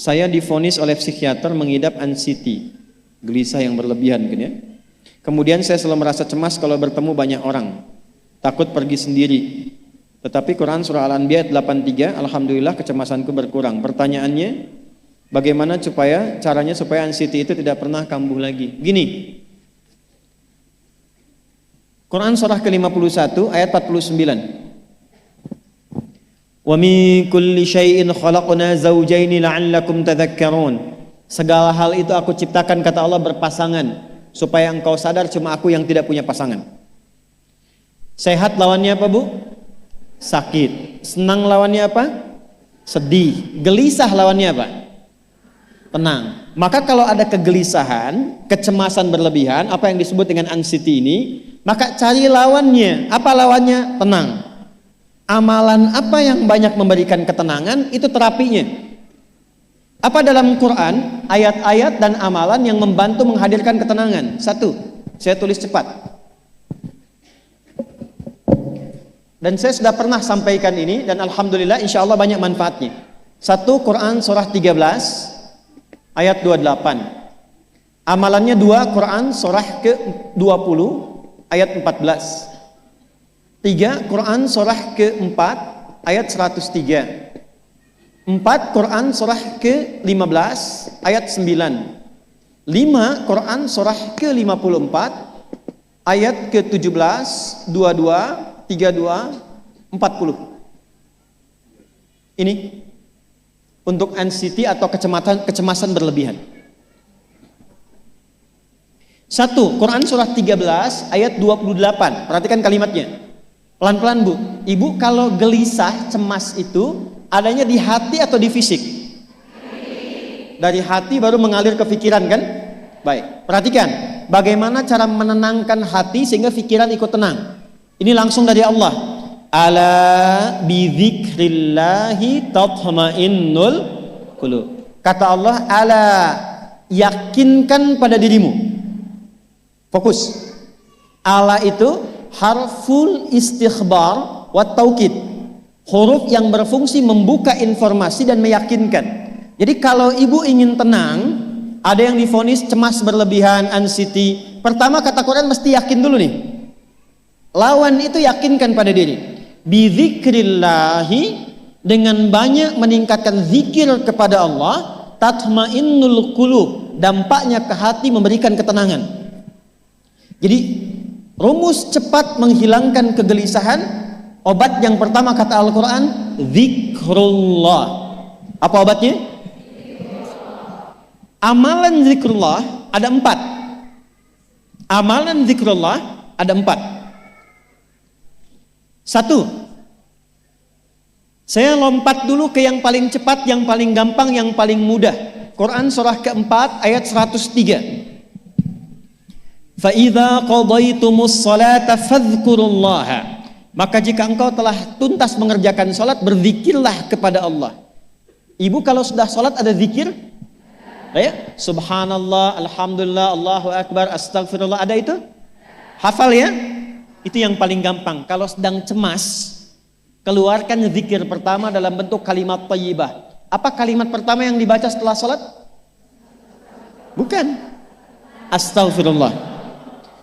Saya divonis oleh psikiater mengidap anxiety, gelisah yang berlebihan kan ya. Kemudian saya selalu merasa cemas kalau bertemu banyak orang, takut pergi sendiri. Tetapi Quran surah Al-Anbiya 83, alhamdulillah kecemasanku berkurang. Pertanyaannya, bagaimana caranya supaya anxiety itu tidak pernah kambuh lagi? Gini, Quran surah ke-51 ayat 49. Wa min kulli syai'in khalaqna zawjaini la'allakum tadhakkarun. Segala hal itu aku ciptakan, kata Allah, berpasangan, supaya engkau sadar cuma aku yang tidak punya pasangan. Sehat lawannya apa, Bu? Sakit. Senang lawannya apa? Sedih. Gelisah lawannya apa? Tenang. Maka kalau ada kegelisahan, kecemasan berlebihan, apa yang disebut dengan anxiety ini, maka cari lawannya. Apa lawannya? Tenang. Amalan apa yang banyak memberikan ketenangan, itu terapinya. Apa dalam Quran, ayat-ayat dan amalan yang membantu menghadirkan ketenangan? Satu, saya tulis cepat. Dan saya sudah pernah sampaikan ini, dan alhamdulillah insya Allah banyak manfaatnya. Satu, Quran surah 13 ayat 28. Amalannya dua, Quran surah ke-20 ayat 14. Tiga, Quran surah ke-4 ayat 103. 4, Quran surah ke-15 ayat 9. 5, Quran surah ke-54 ayat ke-17, 22, 32, 40. Ini untuk anxiety atau kecemasan berlebihan. 1, Quran surah 13 ayat 28. Perhatikan kalimatnya. Pelan-pelan, Bu. Ibu, kalau gelisah, cemas itu adanya di hati atau di fisik? Dari hati baru mengalir ke pikiran kan? Baik, perhatikan bagaimana cara menenangkan hati sehingga pikiran ikut tenang. Ini langsung dari Allah. Ala bidzikrillahi tatma'innul qulub. Kata Allah, ala, yakinkan pada dirimu. Fokus. Ala itu harful istikhbar wa taukid, huruf yang berfungsi membuka informasi dan meyakinkan. Jadi kalau ibu ingin tenang, ada yang divonis cemas berlebihan, anxiety, pertama kata Quran mesti yakin dulu nih. Lawan itu yakinkan pada diri. Bidzikrillahi, dengan banyak meningkatkan zikir kepada Allah, tatmainnul qulub, dampaknya ke hati memberikan ketenangan. Jadi rumus cepat menghilangkan kegelisahan, obat yang pertama kata Al-Quran, zikrullah. Apa obatnya? Amalan zikrullah ada 4. Amalan zikrullah ada 4. 1, saya lompat dulu ke yang paling cepat, yang paling gampang, yang paling mudah. Quran surah ke-4 ayat 103. فَإِذَا قَضَيْتُمُ الصَّلَاةَ فَاذْكُرُوا اللَّهَ. Maka jika engkau telah tuntas mengerjakan salat, berzikirlah kepada Allah. Ibu kalau sudah salat ada zikir? Ya? Subhanallah, alhamdulillah, Allahu akbar, astagfirullah, ada itu? Hafal ya? Itu yang paling gampang. Kalau sedang cemas, keluarkan zikir pertama dalam bentuk kalimat thayyibah. Apa kalimat pertama yang dibaca setelah salat? Bukan. Astagfirullah.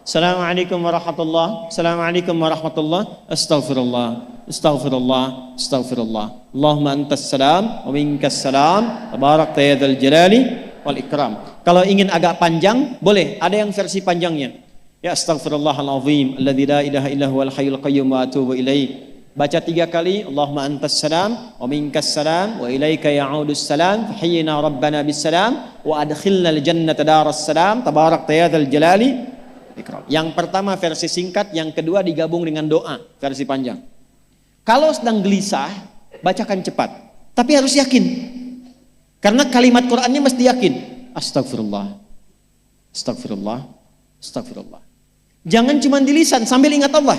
Assalamualaikum warahmatullah. Assalamualaikum warahmatullah. Astaghfirullah. Astaghfirullah. Astaghfirullah. Allahumma antas salam wa minkas salam. Tabarakta ya dzal jalali wal ikram. Kalau ingin agak panjang, boleh. Ada yang versi panjangnya. Ya astaghfirullahalazim alladzi la ilaha illa huwal hayyul qayyum wa atubu ilaih. Baca 3 kali. Allahumma antas salam wa minkas salam wa ilaika ya'udus salam. Fahayyina rabbana bis salam wa adkhilna al jannata daras salam. Tabarakta ya dzal jalali. Yang pertama versi singkat, yang kedua digabung dengan doa versi panjang. Kalau sedang gelisah, bacakan cepat, tapi harus yakin, karena kalimat Qurannya mesti yakin. Astagfirullah, astagfirullah, astagfirullah. Jangan cuma di lisan sambil ingat Allah.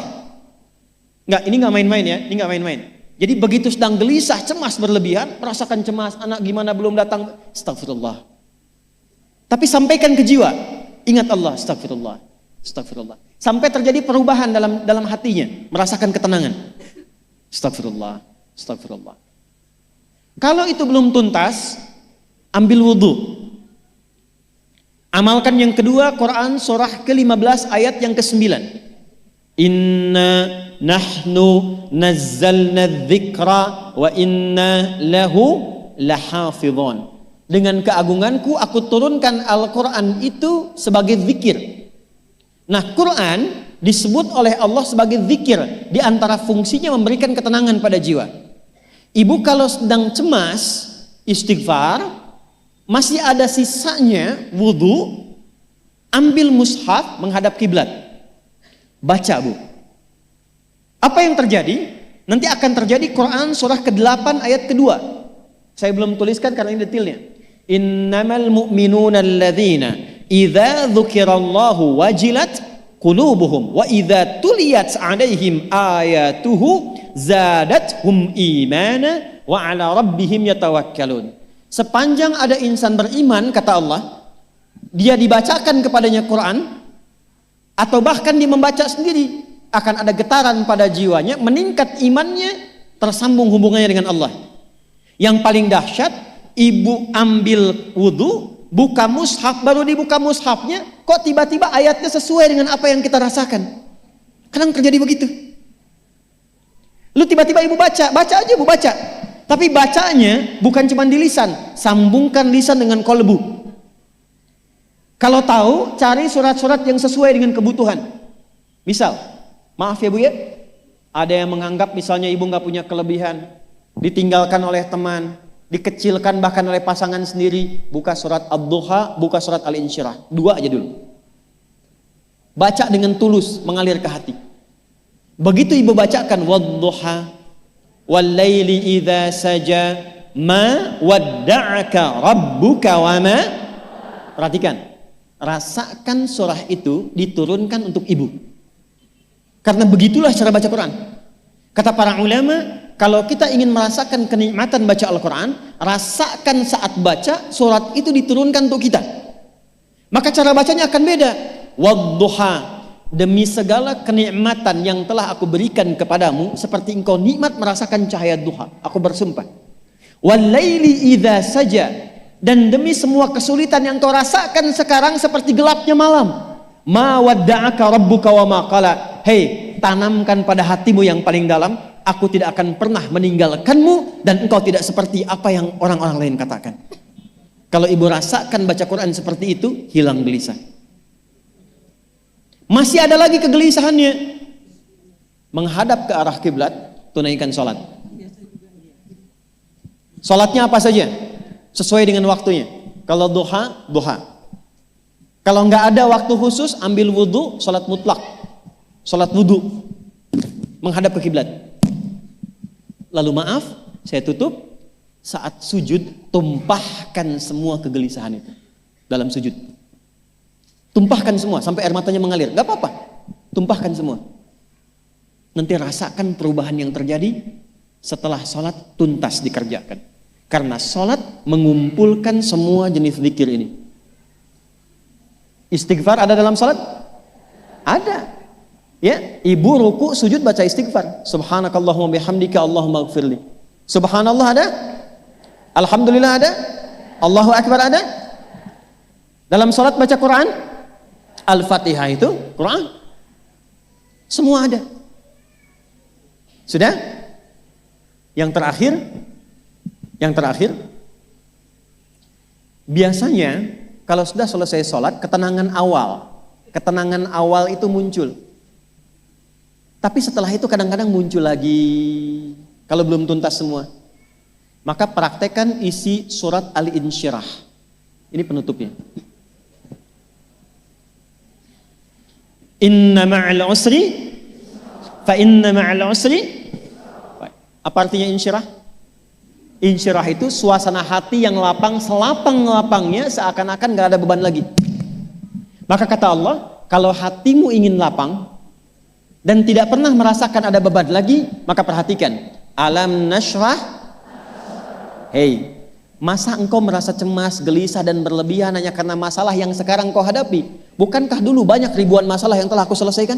Enggak, ini enggak main-main ya, ini enggak main-main. Jadi begitu sedang gelisah, cemas berlebihan, merasakan cemas, anak gimana belum datang, astagfirullah. Tapi sampaikan ke jiwa, ingat Allah, astagfirullah. Astagfirullah. Sampai terjadi perubahan dalam hatinya, merasakan ketenangan. Astagfirullah, astagfirullah. Kalau itu belum tuntas, ambil wudu. Amalkan yang kedua, Quran surah ke-15 ayat yang ke-9. Inna nahnu nazzalna dzikra wa inna lahu lahafidhun. Dengan keagunganku aku turunkan Al-Quran itu sebagai zikir. Nah, Quran disebut oleh Allah sebagai zikir. Di antara fungsinya memberikan ketenangan pada jiwa. Ibu kalau sedang cemas, istighfar, masih ada sisanya wudu, ambil mushaf menghadap kiblat, baca bu. Apa yang terjadi? Nanti akan terjadi Quran surah ke-8 ayat kedua. Saya belum tuliskan karena ini detailnya. Innamal mu'minuna alladzina idza dzukirallahu wajilat qulubuhum wa idza tuliyat 'alaihim ayatuhu zadathum imana wa 'ala rabbihim yatawakkalun. Sepanjang ada insan beriman, kata Allah, dia dibacakan kepadanya Quran atau bahkan dia membaca sendiri, akan ada getaran pada jiwanya, meningkat imannya, tersambung hubungannya dengan Allah. Yang paling dahsyat, ibu ambil wudu, buka mushaf, baru dibuka mushafnya, kok tiba-tiba ayatnya sesuai dengan apa yang kita rasakan. Kadang terjadi begitu. Lu tiba-tiba ibu baca aja ibu baca. Tapi bacanya bukan cuma di lisan, sambungkan lisan dengan kolbu. Kalau tahu, cari surat-surat yang sesuai dengan kebutuhan. Misal, maaf ya bu ya, ada yang menganggap misalnya ibu nggak punya kelebihan, ditinggalkan oleh teman, dikecilkan bahkan oleh pasangan sendiri, buka surat Ad-Duha, buka surat Al-Insyirah, 2 aja dulu. Baca dengan tulus, mengalir ke hati. Begitu ibu bacakan Wad-Duha wal-laili idza saja ma wadda'aka rabbuka wa ma. Perhatikan, rasakan surah itu diturunkan untuk ibu. Karena begitulah cara baca Quran. Kata para ulama, kalau kita ingin merasakan kenikmatan baca Al-Quran, rasakan saat baca, surat itu diturunkan untuk kita. Maka cara bacanya akan beda. Wadduha, demi segala kenikmatan yang telah aku berikan kepadamu, seperti engkau nikmat merasakan cahaya duha, aku bersumpah. Walaili idza saja, dan demi semua kesulitan yang kau rasakan sekarang seperti gelapnya malam. Ma wadda'aka rabbuka wa ma qala. Hei, tanamkan pada hatimu yang paling dalam, aku tidak akan pernah meninggalkanmu dan engkau tidak seperti apa yang orang-orang lain katakan. Kalau ibu rasakan baca Quran seperti itu, hilang gelisah. Masih ada lagi kegelisahannya, menghadap ke arah kiblat, tunaikan sholat. Sholatnya apa saja? Sesuai dengan waktunya. Kalau duha, duha. Kalau nggak ada waktu khusus, ambil wudhu, sholat mutlak. Sholat wudhu, menghadap ke kiblat. Lalu maaf, saya tutup, saat sujud, tumpahkan semua kegelisahan itu dalam sujud. Tumpahkan semua, sampai air matanya mengalir. Gak apa-apa, tumpahkan semua. Nanti rasakan perubahan yang terjadi setelah sholat tuntas dikerjakan. Karena sholat mengumpulkan semua jenis zikir ini. Istighfar ada dalam sholat? Ada. Ya, ibu ruku sujud baca istighfar. Subhanakallahumma bihamdika Allahumma ighfirli. Subhanallah ada? Alhamdulillah ada? Allahu Akbar ada? Dalam sholat baca Quran? Al-Fatihah itu Quran. Semua ada. Sudah? Yang terakhir, biasanya kalau sudah selesai sholat, ketenangan awal itu muncul. Tapi setelah itu kadang-kadang muncul lagi, kalau belum tuntas semua. Maka praktekkan isi surat Al-Insyirah. Ini penutupnya. Inna ma'al usri fa inna ma'al usri. Apa artinya insyirah? Insyirah itu suasana hati yang lapang, selapang-lapangnya seakan-akan gak ada beban lagi. Maka kata Allah, kalau hatimu ingin lapang dan tidak pernah merasakan ada beban lagi, maka perhatikan. Alam nashrah. Hei, masa engkau merasa cemas, gelisah dan berlebihan hanya karena masalah yang sekarang kau hadapi? Bukankah dulu banyak ribuan masalah yang telah aku selesaikan?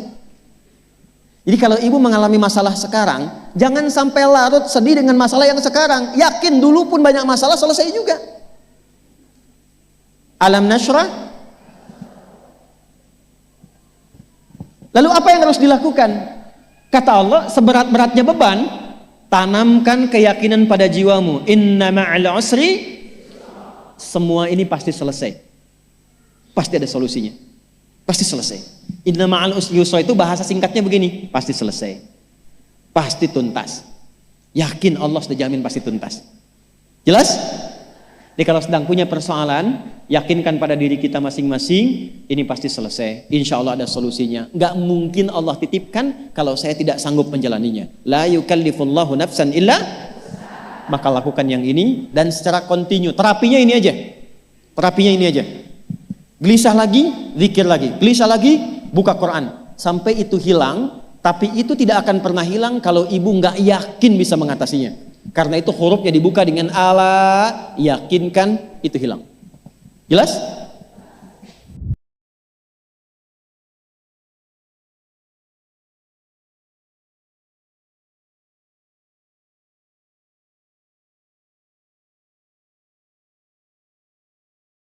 Jadi kalau ibu mengalami masalah sekarang, jangan sampai larut sedih dengan masalah yang sekarang. Yakin dulu pun banyak masalah selesai juga. Alam nashrah. Lalu apa yang harus dilakukan? Kata Allah, seberat-beratnya beban, tanamkan keyakinan pada jiwamu. Inna ma'al usri, semua ini pasti selesai. Pasti ada solusinya. Pasti selesai. Inna ma'al usri yusra itu bahasa singkatnya begini, pasti selesai. Pasti tuntas. Yakin Allah sudah jamin pasti tuntas. Jelas? Jadi kalau sedang punya persoalan, yakinkan pada diri kita masing-masing, ini pasti selesai. Insya Allah ada solusinya. Nggak mungkin Allah titipkan kalau saya tidak sanggup menjalaninya. La yukallifullahu nafsan illa, maka lakukan yang ini dan secara kontinu. Terapinya ini aja. Terapinya ini aja. Gelisah lagi, zikir lagi. Gelisah lagi, buka Quran. Sampai itu hilang, tapi itu tidak akan pernah hilang kalau ibu nggak yakin bisa mengatasinya. Karena itu hurufnya dibuka dengan ala, yakinkan, itu hilang. Jelas?